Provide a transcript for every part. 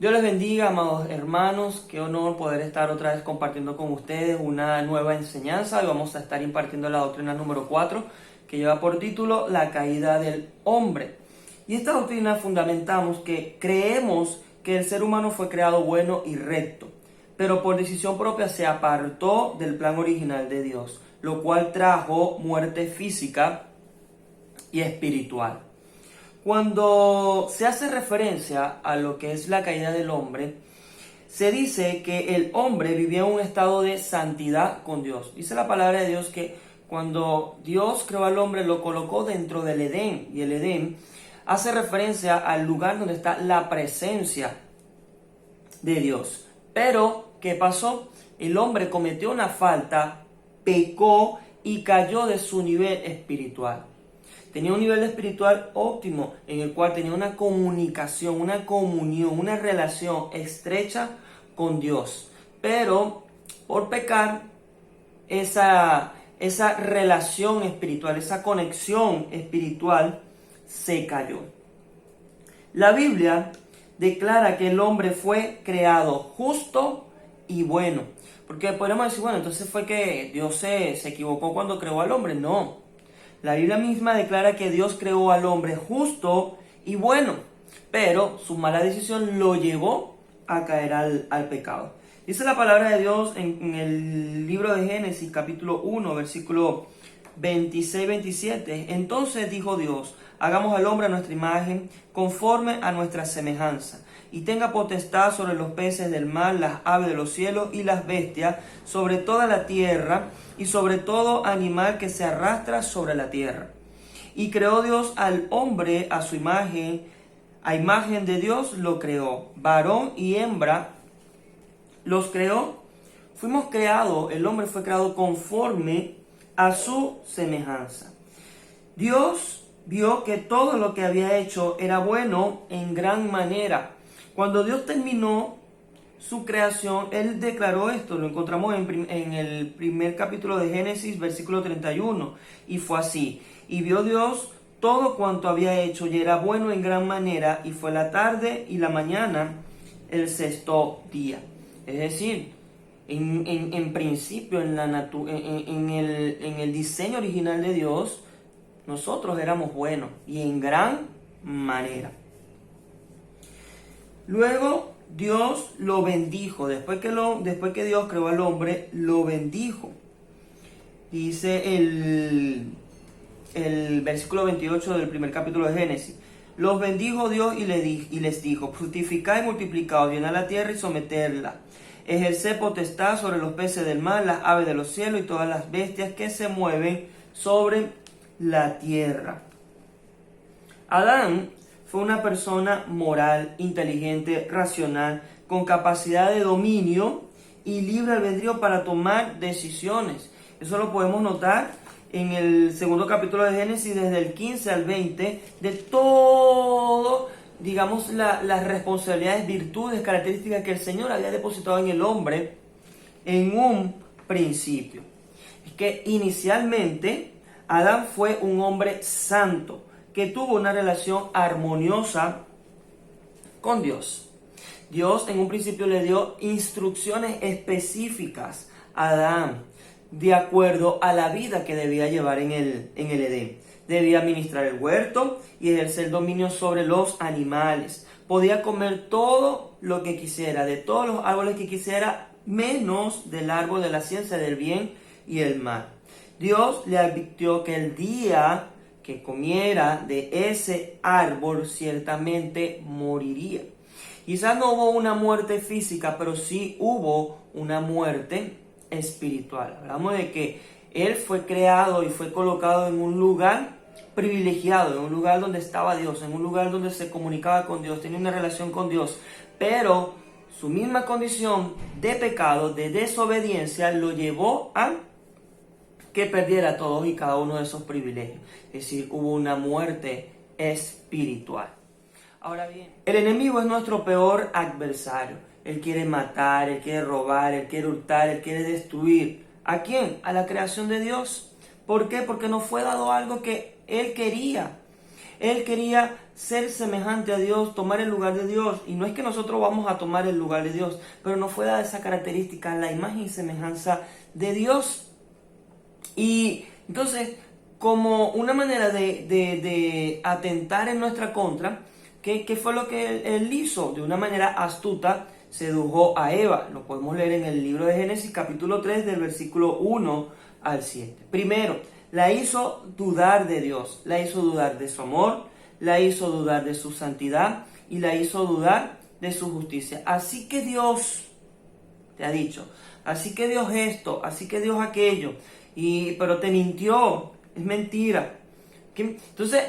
Dios les bendiga, amados hermanos. Qué honor poder estar otra vez compartiendo con ustedes una nueva enseñanza. Hoy vamos a estar impartiendo la doctrina número 4, que lleva por título La caída del hombre. Y esta doctrina fundamentamos que creemos que el ser humano fue creado bueno y recto, pero por decisión propia se apartó del plan original de Dios, lo cual trajo muerte física y espiritual. Cuando se hace referencia a lo que es la caída del hombre, se dice que el hombre vivía en un estado de santidad con Dios. Dice la palabra de Dios que cuando Dios creó al hombre lo colocó dentro del Edén, y el Edén hace referencia al lugar donde está la presencia de Dios. Pero, ¿qué pasó? El hombre cometió una falta, pecó y cayó de su nivel espiritual. Tenía un nivel espiritual óptimo en el cual tenía una comunicación, una comunión, una relación estrecha con Dios. Pero por pecar, esa relación espiritual, esa conexión espiritual se cayó. La Biblia declara que el hombre fue creado justo y bueno. Porque podríamos decir, bueno, entonces fue que Dios se equivocó cuando creó al hombre. No. La Biblia misma declara que Dios creó al hombre justo y bueno, pero su mala decisión lo llevó a caer al pecado. Dice la palabra de Dios en el libro de Génesis, capítulo 1, versículo 26-27. Entonces dijo Dios: hagamos al hombre a nuestra imagen, conforme a nuestra semejanza, y tenga potestad sobre los peces del mar, las aves de los cielos y las bestias, sobre toda la tierra, y sobre todo animal que se arrastra sobre la tierra. Y creó Dios al hombre a su imagen, a imagen de Dios lo creó, varón y hembra los creó. Fuimos creados, el hombre fue creado conforme a su semejanza. Dios vio que todo lo que había hecho era bueno en gran manera. Cuando Dios terminó su creación, Él declaró esto, lo encontramos en el primer capítulo de Génesis, versículo 31, y fue así: y vio Dios todo cuanto había hecho, y era bueno en gran manera, y fue la tarde y la mañana el sexto día. Es decir, en principio, en el diseño original de Dios, nosotros éramos buenos, y en gran manera. Luego Dios lo bendijo. Después que Dios creó al hombre, lo bendijo. Dice el versículo 28 del primer capítulo de Génesis: los bendijo Dios y les dijo: fructificad y multiplicaos, llenad la tierra y someterla, ejerced potestad sobre los peces del mar, las aves de los cielos y todas las bestias que se mueven sobre la tierra. Adán fue una persona moral, inteligente, racional, con capacidad de dominio y libre albedrío para tomar decisiones. Eso lo podemos notar en el segundo capítulo de Génesis, desde el 15 al 20, de todo, digamos, las responsabilidades, virtudes, características que el Señor había depositado en el hombre en un principio. Es que inicialmente Adán fue un hombre santo, que tuvo una relación armoniosa con Dios. Dios en un principio le dio instrucciones específicas a Adán de acuerdo a la vida que debía llevar en el Edén. Debía administrar el huerto y ejercer dominio sobre los animales. Podía comer todo lo que quisiera, de todos los árboles que quisiera, menos del árbol de la ciencia del bien y el mal. Dios le advirtió que el día que comiera de ese árbol ciertamente moriría. Quizás no hubo una muerte física, pero sí hubo una muerte espiritual. Hablamos de que él fue creado y fue colocado en un lugar privilegiado, en un lugar donde estaba Dios, en un lugar donde se comunicaba con Dios, tenía una relación con Dios, pero su misma condición de pecado, de desobediencia, lo llevó a que perdiera todos y cada uno de esos privilegios. Es decir, hubo una muerte espiritual. Ahora bien, el enemigo es nuestro peor adversario. Él quiere matar, él quiere robar, él quiere hurtar, él quiere destruir. ¿A quién? A la creación de Dios. ¿Por qué? Porque nos fue dado algo que él quería. Él quería ser semejante a Dios, tomar el lugar de Dios. Y no es que nosotros vamos a tomar el lugar de Dios, pero nos fue dada esa característica, la imagen y semejanza de Dios. Y entonces, como una manera de atentar en nuestra contra, ¿qué fue lo que él hizo? De una manera astuta, sedujo a Eva. Lo podemos leer en el libro de Génesis capítulo 3 del versículo 1 al 7. Primero, la hizo dudar de Dios, la hizo dudar de su amor, la hizo dudar de su santidad y la hizo dudar de su justicia. Así que Dios te ha dicho, así que Dios esto, así que Dios aquello, pero te mintió, es mentira. Entonces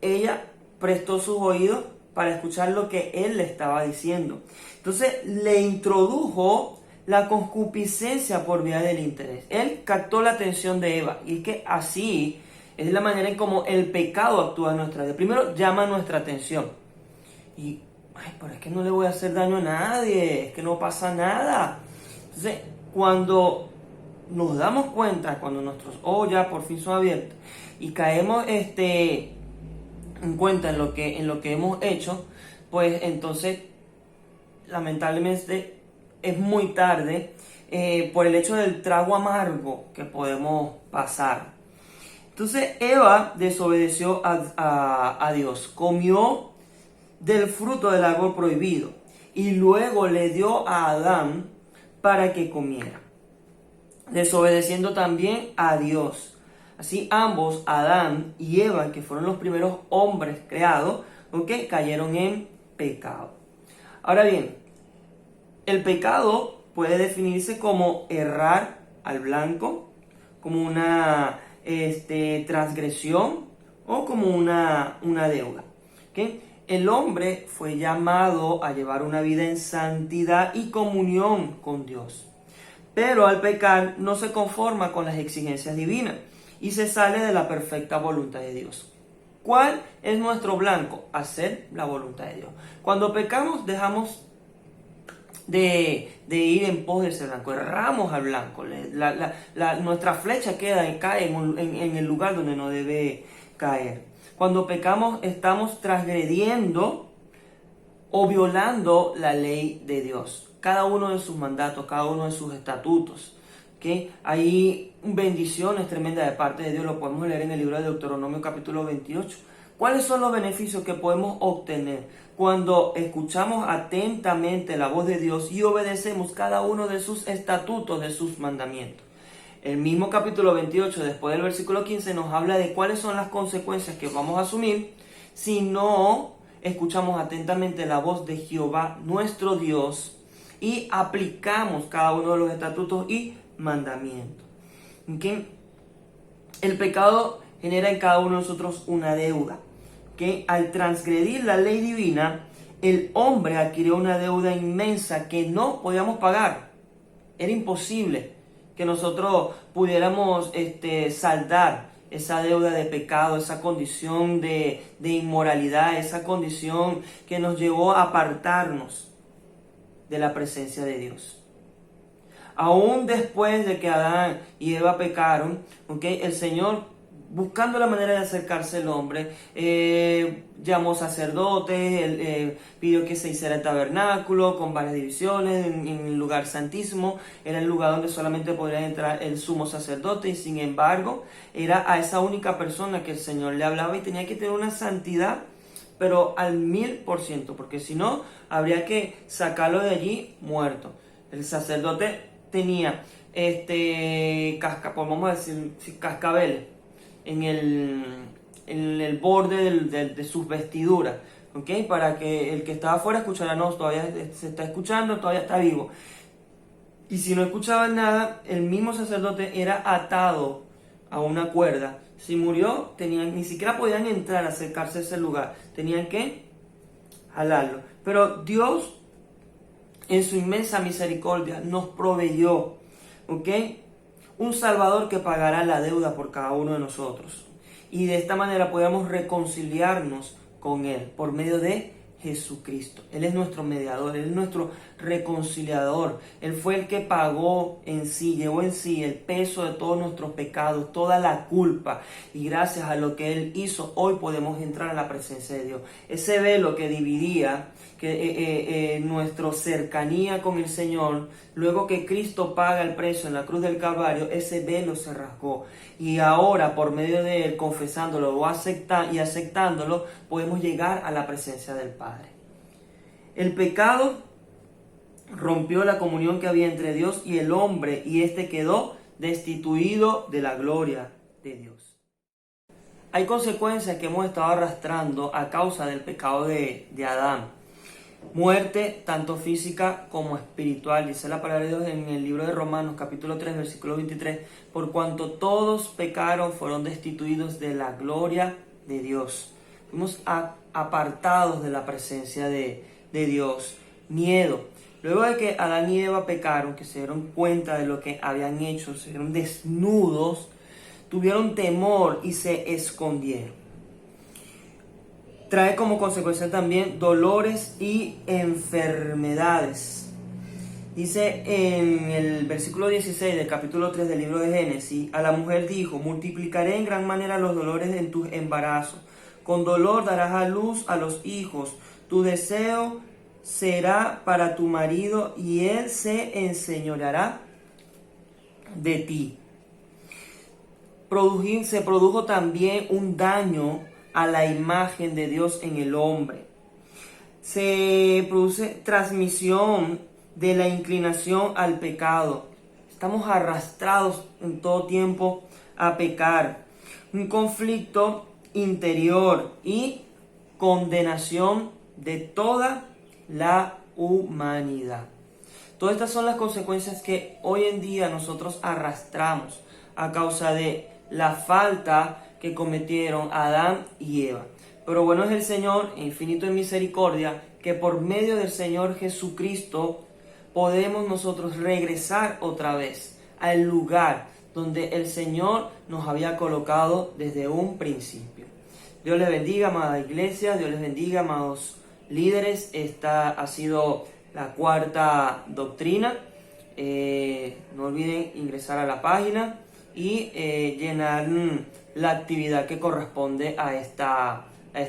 ella prestó sus oídos para escuchar lo que él le estaba diciendo. Entonces le introdujo la concupiscencia por vía del interés. Él captó la atención de Eva, y es que así es la manera en cómo el pecado actúa en nuestra vida. Primero llama nuestra atención y, pero es que no le voy a hacer daño a nadie, es que no pasa nada. Entonces, cuando nos damos cuenta, cuando nuestros ojos ya por fin son abiertos y caemos en cuenta en lo que hemos hecho, pues entonces lamentablemente es muy tarde por el hecho del trago amargo que podemos pasar. Entonces Eva desobedeció a Dios, comió del fruto del árbol prohibido y luego le dio a Adán para que comiera, desobedeciendo también a Dios. Así ambos, Adán y Eva, que fueron los primeros hombres creados, cayeron en pecado. Ahora bien, el pecado puede definirse como errar al blanco, como una transgresión o como una deuda. El hombre fue llamado a llevar una vida en santidad y comunión con Dios. Pero al pecar no se conforma con las exigencias divinas y se sale de la perfecta voluntad de Dios. ¿Cuál es nuestro blanco? Hacer la voluntad de Dios. Cuando pecamos dejamos de ir en pos de ese blanco, erramos al blanco, nuestra flecha cae en el lugar donde no debe caer. Cuando pecamos estamos transgrediendo o violando la ley de Dios, cada uno de sus mandatos, cada uno de sus estatutos. Hay bendiciones tremendas de parte de Dios, lo podemos leer en el libro de Deuteronomio capítulo 28. ¿Cuáles son los beneficios que podemos obtener cuando escuchamos atentamente la voz de Dios y obedecemos cada uno de sus estatutos, de sus mandamientos? El mismo capítulo 28, después del versículo 15, nos habla de cuáles son las consecuencias que vamos a asumir si no escuchamos atentamente la voz de Jehová, nuestro Dios, y aplicamos cada uno de los estatutos y mandamientos. El pecado genera en cada uno de nosotros una deuda. Al transgredir la ley divina, el hombre adquirió una deuda inmensa que no podíamos pagar. Era imposible que nosotros pudiéramos saldar esa deuda de pecado, esa condición de inmoralidad, esa condición que nos llevó a apartarnos de la presencia de Dios. Aún después de que Adán y Eva pecaron, el Señor, buscando la manera de acercarse al hombre, llamó sacerdotes, pidió que se hiciera el tabernáculo con varias divisiones en el lugar santísimo. Era el lugar donde solamente podría entrar el sumo sacerdote, y sin embargo era a esa única persona que el Señor le hablaba y tenía que tener una santidad pero al 1000%, porque si no habría que sacarlo de allí muerto. El sacerdote tenía vamos a decir, cascabeles en el borde de sus vestiduras, para que el que estaba afuera escuchara, no, todavía se está escuchando, todavía está vivo. Y si no escuchaban nada, el mismo sacerdote era atado a una cuerda. Si murió, ni siquiera podían entrar, acercarse a ese lugar, tenían que jalarlo. Pero Dios, en su inmensa misericordia, nos proveyó, un Salvador que pagará la deuda por cada uno de nosotros. Y de esta manera podemos reconciliarnos con Él por medio de Jesucristo. Él es nuestro mediador, Él es nuestro reconciliador. Él fue el que pagó en sí, llevó en sí el peso de todos nuestros pecados, toda la culpa. Y gracias a lo que Él hizo, hoy podemos entrar en la presencia de Dios. Ese velo que dividía nuestra cercanía con el Señor, luego que Cristo paga el precio en la cruz del Calvario, ese velo se rasgó. Y ahora, por medio de Él, confesándolo y aceptándolo, podemos llegar a la presencia del Padre. El pecado rompió la comunión que había entre Dios y el hombre, y éste quedó destituido de la gloria de Dios. Hay consecuencias que hemos estado arrastrando a causa del pecado de Adán. Muerte tanto física como espiritual, dice la palabra de Dios en el libro de Romanos capítulo 3 versículo 23, por cuanto todos pecaron, fueron destituidos de la gloria de Dios. Fuimos apartados de la presencia de Dios. Miedo. Luego de que Adán y Eva pecaron, que se dieron cuenta de lo que habían hecho, se vieron desnudos, tuvieron temor y se escondieron. Trae como consecuencia también dolores y enfermedades. Dice en el versículo 16 del capítulo 3 del libro de Génesis, a la mujer dijo, multiplicaré en gran manera los dolores en tus embarazos. Con dolor darás a luz a los hijos. Tu deseo será para tu marido y él se enseñoreará de ti. Se produjo también un daño a la imagen de Dios en el hombre. Se produce transmisión de la inclinación al pecado. Estamos arrastrados en todo tiempo a pecar. Un conflicto interior y condenación de toda la humanidad. Todas estas son las consecuencias que hoy en día nosotros arrastramos a causa de la falta que cometieron Adán y Eva. Pero bueno es el Señor, infinito en misericordia, que por medio del Señor Jesucristo podemos nosotros regresar otra vez al lugar donde el Señor nos había colocado desde un principio. Dios les bendiga, amada iglesia, Dios les bendiga, amados líderes. Esta ha sido la cuarta doctrina. No olviden ingresar a la página y llenar la actividad que corresponde a esta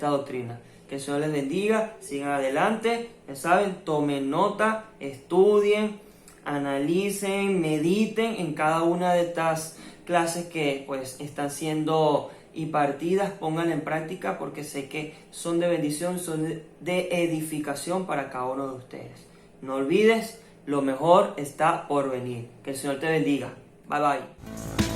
doctrina. Que el Señor les bendiga, sigan adelante, ya saben, tomen nota, estudien, analicen, mediten en cada una de estas clases que pues están siendo impartidas, pónganla en práctica porque sé que son de bendición, son de edificación para cada uno de ustedes. No olvides, lo mejor está por venir. Que el Señor te bendiga. Bye bye.